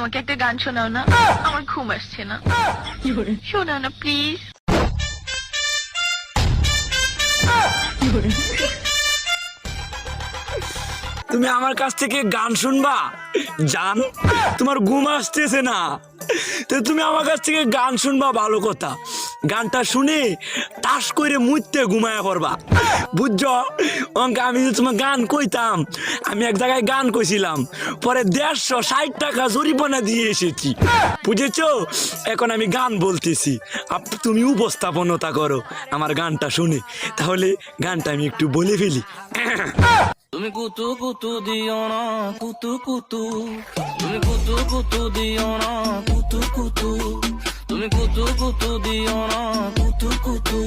আমাকে একটা গান শোনাও না, আমার ঘুম আসছে না। শোনাও না প্লিজ। তুমি আমার কাছ থেকে গান শুনবা জান? তোমার ঘুম আসতেছে না তো তুমি আমার কাছ থেকে গান শুনবা, ভালো কথা। গানটা শুনে তাস করে মুইতে ঘুমায়া পড়বা, বুঝছো? অঙ্কে আমি যদি তোমার গান কইতাম, আমি এক জায়গায় গান কইছিলাম, পরে 160 টাকা জরিমানা দিয়ে এসেছি, বুঝেছো? এখন আমি গান বলতেছি, তুমি উপস্থাপনতা করো আমার গানটা শুনে। তাহলে গানটা আমি একটু বলে ফেলি। তুমি কুতু কুতু দিও না কুতু কুতু, তুমি কুতু কুতু দিও না কুতু কুতু, তুমি কুতু কুতু দিও না কুতু কুতু।